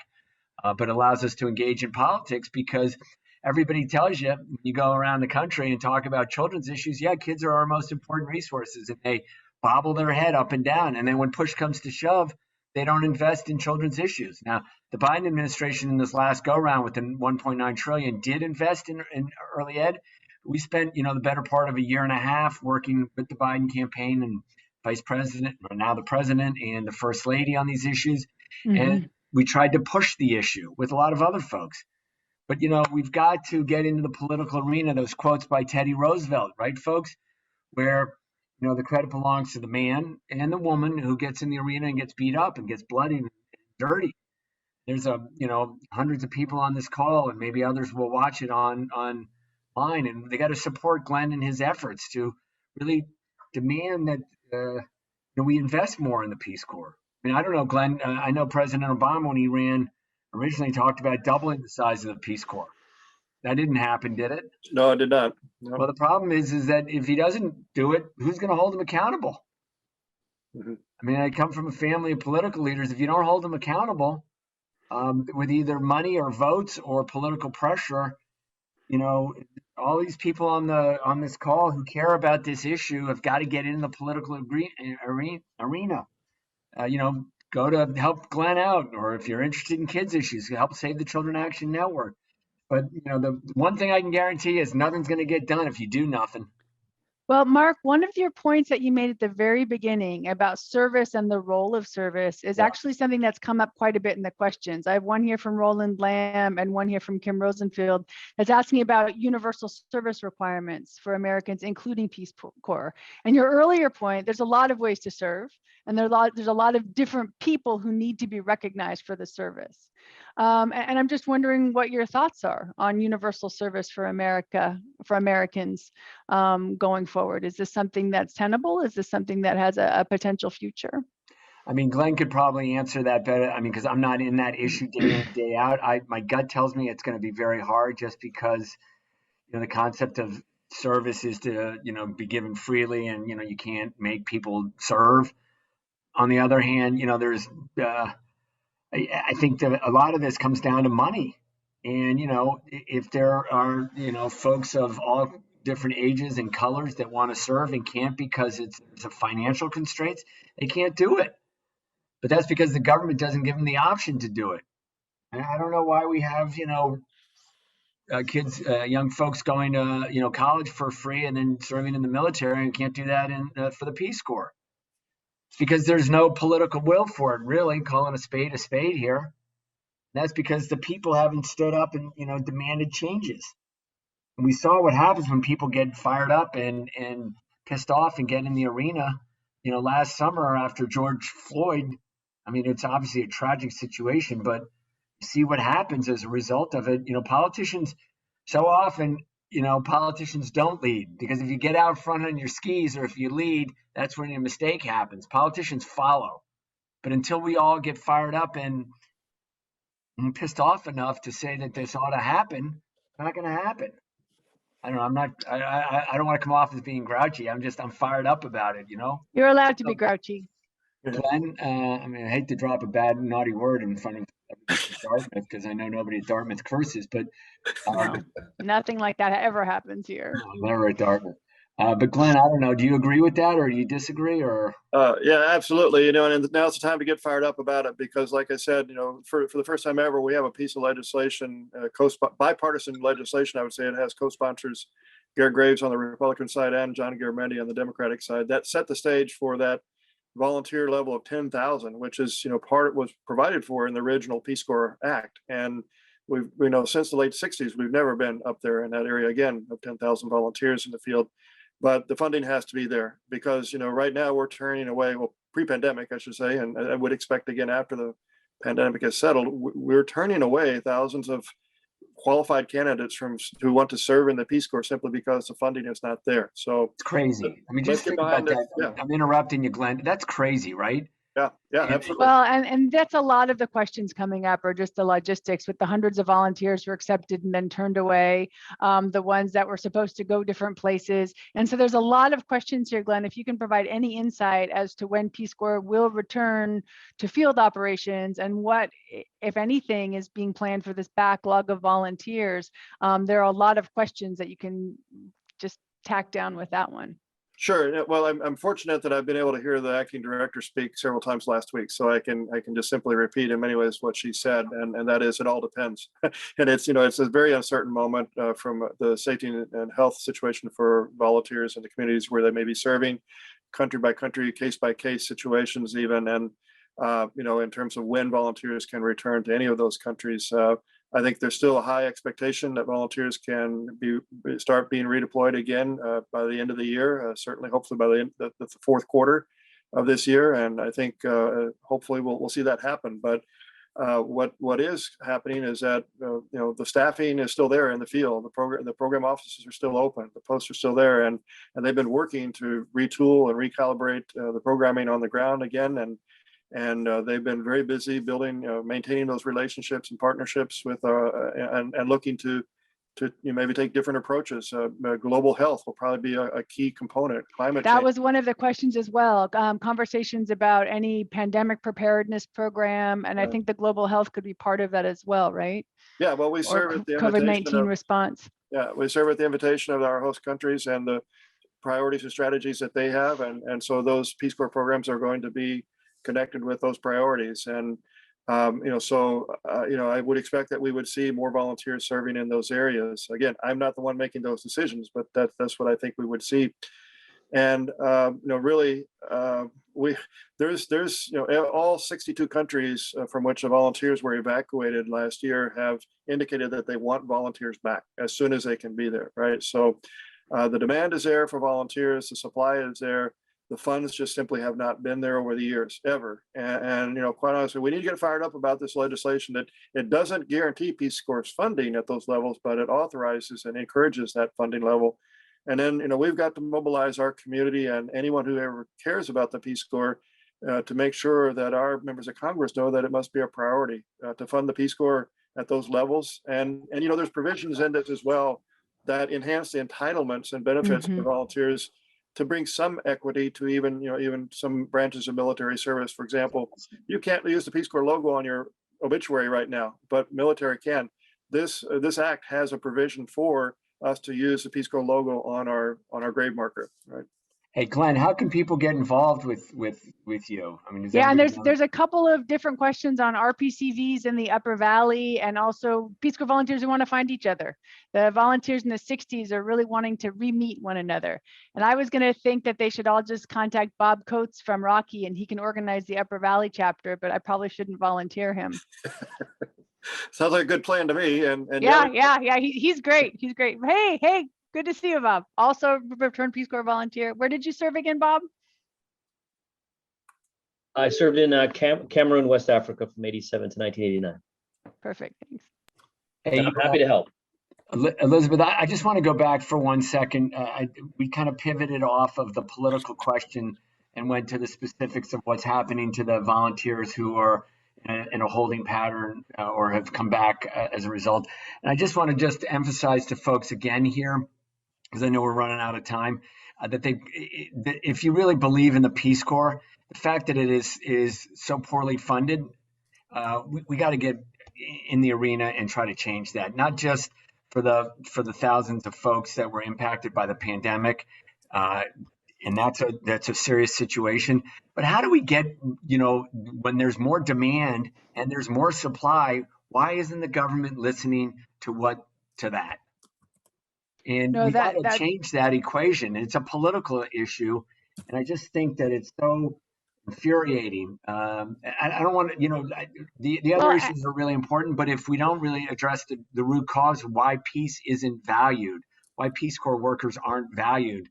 but allows us to engage in politics because everybody tells you when you go around the country and talk about children's issues, yeah, kids are our most important resources, and they bobble their head up and down. And then when push comes to shove, they don't invest in children's issues. Now, the Biden administration in this last go round with the 1.9 trillion did invest in early ed. We spent, the better part of a year and a half working with the Biden campaign and vice president, or now the president, and the first lady on these issues. Mm-hmm. And we tried to push the issue with a lot of other folks. But, we've got to get into the political arena, those quotes by Teddy Roosevelt, right, folks, where, the credit belongs to the man and the woman who gets in the arena and gets beat up and gets bloody and dirty. There's hundreds of people on this call, and maybe others will watch it online, and they got to support Glenn in his efforts to really demand that we invest more in the Peace Corps. I mean, I don't know, Glenn. I know President Obama, when he ran, originally talked about doubling the size of the Peace Corps. That didn't happen, did it? No, it did not. No. Well, the problem is that if he doesn't do it, who's going to hold him accountable? Mm-hmm. I mean, I come from a family of political leaders. If you don't hold them accountable with either money or votes or political pressure, all these people on this call who care about this issue have got to get in the political arena. Go to help Glenn out, or if you're interested in kids issues, help Save the Children Action Network. But, the one thing I can guarantee is nothing's going to get done if you do nothing. Well, Mark, one of your points that you made at the very beginning about service and the role of service is actually something that's come up quite a bit in the questions. I have one here from Roland Lamb and one here from Kim Rosenfield that's asking about universal service requirements for Americans, including Peace Corps. And your earlier point, there's a lot of ways to serve, and there's a lot of different people who need to be recognized for the service. And I'm just wondering what your thoughts are on universal service for Americans going forward. Is this something that's tenable? Is this something that has a potential future? I mean, Glenn could probably answer that better. I mean, because I'm not in that issue day in, day out. My gut tells me it's going to be very hard, just because, the concept of service is to, be given freely, and, you can't make people serve. On the other hand, there's I think that a lot of this comes down to money. And, if there are, folks of all different ages and colors that want to serve and can't because it's a financial constraints, they can't do it. But that's because the government doesn't give them the option to do it. And I don't know why we have, kids, young folks going to, college for free and then serving in the military, and can't do that for the Peace Corps. It's because there's no political will for it, really, calling a spade here. And that's because the people haven't stood up and, demanded changes. And we saw what happens when people get fired up and pissed off and get in the arena, last summer after George Floyd. I mean, it's obviously a tragic situation, but you see what happens as a result of it. Politicians so often, politicians don't lead, because if you get out front on your skis, or if you lead, that's when your mistake happens. Politicians follow. But until we all get fired up and pissed off enough to say that this ought to happen, it's not going to happen. I don't know. I don't want to come off as being grouchy. I'm fired up about it, You're allowed to be grouchy. Glenn, I hate to drop a bad, naughty word in front of Dartmouth, because I know nobody at Dartmouth curses, but no, nothing like that ever happens here. No, never at Dartmouth. But Glenn, I don't know. Do you agree with that, or do you disagree? Or yeah, absolutely. And now's the time to get fired up about it, because, like I said, for the first time ever, we have a piece of legislation, bipartisan legislation. I would say it has co-sponsors, Garrett Graves on the Republican side and John Garamendi on the Democratic side, that set the stage for that volunteer level of 10,000, which is, was provided for in the original Peace Corps Act. And we since the late 60s, we've never been up there in that area again of 10,000 volunteers in the field. But the funding has to be there, because, right now we're turning away, well, pre-pandemic, I should say, and I would expect again after the pandemic has settled, we're turning away thousands of qualified candidates who want to serve in the Peace Corps simply because the funding is not there. So it's crazy. I mean, just think about that. Yeah. I'm interrupting you, Glenn. That's crazy, right? Yeah, And- absolutely. Well, and that's a lot of the questions coming up are just the logistics with the hundreds of volunteers who were accepted and then turned away, the ones that were supposed to go different places. And so there's a lot of questions here, Glenn. If you can provide any insight as to when Peace Corps will return to field operations and what, if anything, is being planned for this backlog of volunteers, there are a lot of questions that you can just tack down with that one. Sure. Yeah, well, I'm fortunate that I've been able to hear the acting director speak several times last week, so I can just simply repeat in many ways what she said, and that is, it all depends. And it's it's a very uncertain moment from the safety and health situation for volunteers in the communities where they may be serving, country by country, case by case situations even, and in terms of when volunteers can return to any of those countries. I think there's still a high expectation that volunteers can start being redeployed again by the end of the year, certainly hopefully by the end of the fourth quarter of this year. And I think hopefully we'll see that happen. But what is happening is that the staffing is still there in the field. The program offices are still open. The posts are still there, and they've been working to retool and recalibrate the programming on the ground again. And they've been very busy building, maintaining those relationships and partnerships with, and looking to maybe take different approaches. Global health will probably be a key component. Climate change. That was one of the questions as well. Conversations about any pandemic preparedness program, and I think the global health could be part of that as well, right? Yeah, well, we serve at the COVID-19 response. Yeah, we serve at the invitation of our host countries and the priorities and strategies that they have, and so those Peace Corps programs are going to be connected with those priorities. And I would expect that we would see more volunteers serving in those areas. Again, I'm not the one making those decisions, but that's what I think we would see. And really, there's all 62 countries from which the volunteers were evacuated last year have indicated that they want volunteers back as soon as they can be there, right? So the demand is there for volunteers, the supply is there. The funds just simply have not been there over the years, ever. And quite honestly, we need to get fired up about this legislation. That it doesn't guarantee Peace Corps funding at those levels, but it authorizes and encourages that funding level. And then we've got to mobilize our community and anyone who ever cares about the Peace Corps to make sure that our members of Congress know that it must be a priority to fund the Peace Corps at those levels. And there's provisions in it as well that enhance the entitlements and benefits for volunteers, to bring some equity to even some branches of military service. For example, you can't use the Peace Corps logo on your obituary right now, but military can. This act has a provision for us to use the Peace Corps logo on our grave marker, right? Hey, Glenn, how can people get involved with you? I mean, and there's a couple of different questions on RPCVs in the Upper Valley, and also Peace Corps volunteers who want to find each other. The volunteers in the 60s are really wanting to re-meet one another. And I was going to think that they should all just contact Bob Coates from Rocky, and he can organize the Upper Valley chapter, but I probably shouldn't volunteer him. Sounds like a good plan to me. And yeah, he's great. He's great. Hey. Good to see you, Bob. Also returned Peace Corps volunteer. Where did you serve again, Bob? I served in Cameroon, West Africa from 87 to 1989. Perfect, thanks. Hey, I'm happy to help. Elizabeth, I just want to go back for 1 second. We kind of pivoted off of the political question and went to the specifics of what's happening to the volunteers who are in a holding pattern or have come back as a result. And I just want to emphasize to folks again here, because I know we're running out of time, that if you really believe in the Peace Corps, the fact that it is so poorly funded, we got to get in the arena and try to change that. Not just for the thousands of folks that were impacted by the pandemic, and that's a serious situation. But how do we get, when there's more demand and there's more supply, why isn't the government listening to that? And we got to change that equation. It's a political issue, and I just think that it's so infuriating. I don't want to, the other issues are really important, but if we don't really address the root cause of why peace isn't valued, why Peace Corps workers aren't valued,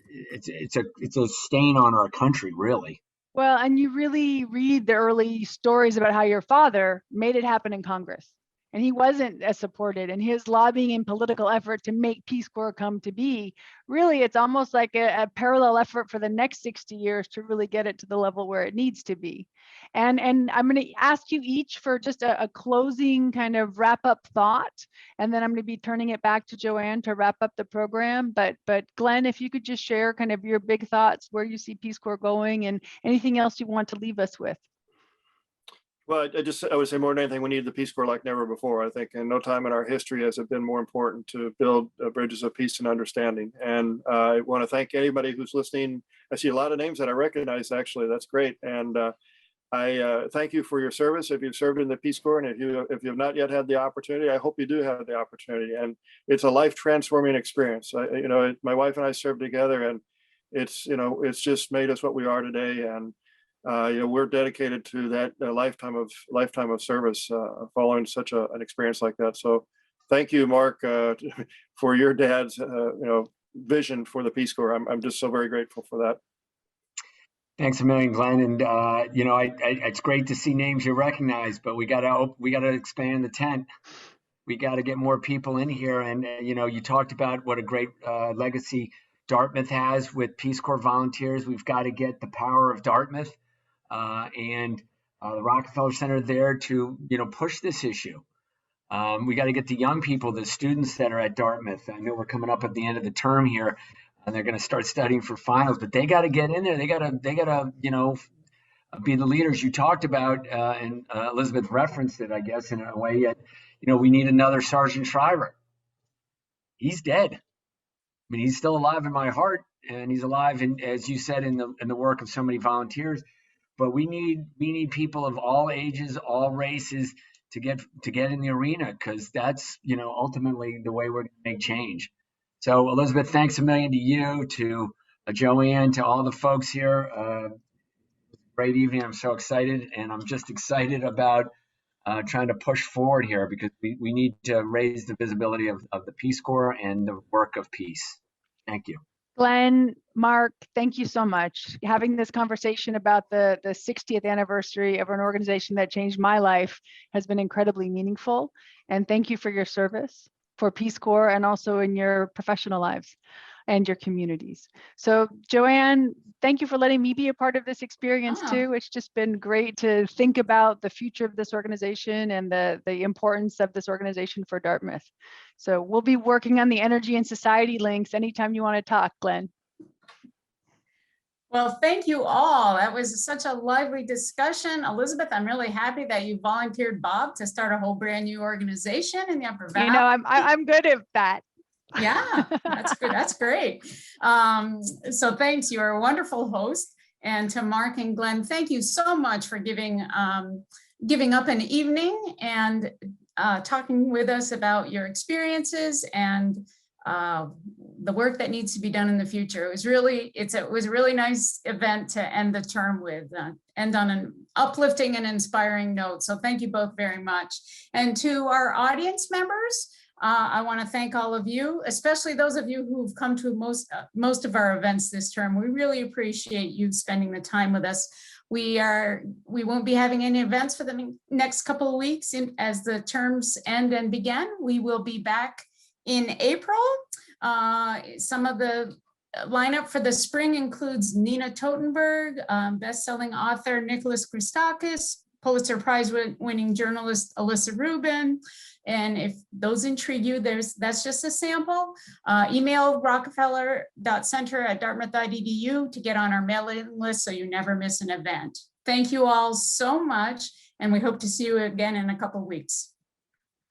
it's a stain on our country, really. Well, and you really read the early stories about how your father made it happen in Congress. and he wasn't as supported, and his lobbying and political effort to make Peace Corps come to be, really, it's almost like a parallel effort for the next 60 years to really get it to the level where it needs to be. And I'm going to ask you each for just a closing kind of wrap up thought, and then I'm going to be turning it back to Joanne to wrap up the program. But Glenn, if you could just share kind of your big thoughts, where you see Peace Corps going, and anything else you want to leave us with. Well, I would say more than anything, we need the Peace Corps like never before. I think in no time in our history has it been more important to build bridges of peace and understanding. And I want to thank anybody who's listening. I see a lot of names that I recognize, actually. That's great. And I thank you for your service. If you've served in the Peace Corps, and if you have not yet had the opportunity, I hope you do have the opportunity. And it's a life transforming experience. My wife and I served together, and it's just made us what we are today. And we're dedicated to that lifetime of service following such an experience like that. So thank you, Mark, for your dad's vision for the Peace Corps. I'm just so very grateful for that. Thanks a million, Glenn. And it's great to see names you recognize, but we gotta expand the tent. We got to get more people in here. And you talked about what a great legacy Dartmouth has with Peace Corps volunteers. We've got to get the power of Dartmouth and the Rockefeller Center there to push this issue. We got to get the young people, the students that are at Dartmouth. I know we're coming up at the end of the term here, and they're going to start studying for finals, but they got to get in there. They got to be the leaders you talked about, and Elizabeth referenced it, I guess, in a way. We need another Sargent Shriver. He's dead. I mean, he's still alive in my heart, and he's alive in, as you said, in the work of so many volunteers. But we need people of all ages, all races to get in the arena, because that's ultimately the way we're going to make change. So Elizabeth, thanks a million to you, to Joanne, to all the folks here. Great evening. I'm so excited, and I'm just excited about trying to push forward here, because we need to raise the visibility of the Peace Corps and the work of peace. Thank you. Glenn, Mark, thank you so much. Having this conversation about the 60th anniversary of an organization that changed my life has been incredibly meaningful. And thank you for your service for Peace Corps, and also in your professional lives and your communities. So Joanne, thank you for letting me be a part of this experience too. It's just been great to think about the future of this organization and the importance of this organization for Dartmouth. So we'll be working on the energy and society links anytime you want to talk, Glenn. Well, thank you all. That was such a lively discussion. Elizabeth, I'm really happy that you volunteered Bob to start a whole brand new organization in the Upper Valley. I'm good at that. Yeah, that's good. That's great. So thanks. You're a wonderful host. And to Mark and Glenn, thank you so much for giving up an evening and talking with us about your experiences and the work that needs to be done in the future. It was a really nice event to end the term with, end on an uplifting and inspiring note. So thank you both very much. And to our audience members, I want to thank all of you, especially those of you who've come to most of our events this term. We really appreciate you spending the time with us. We won't be having any events for the next couple of weeks as the terms end and begin. We will be back in April. Some of the lineup for the spring includes Nina Totenberg, best-selling author Nicholas Christakis, Pulitzer Prize winning journalist Alyssa Rubin. And if those intrigue you, that's just a sample. Email rockefeller.center@dartmouth.edu to get on our mailing list so you never miss an event. Thank you all so much, and we hope to see you again in a couple of weeks.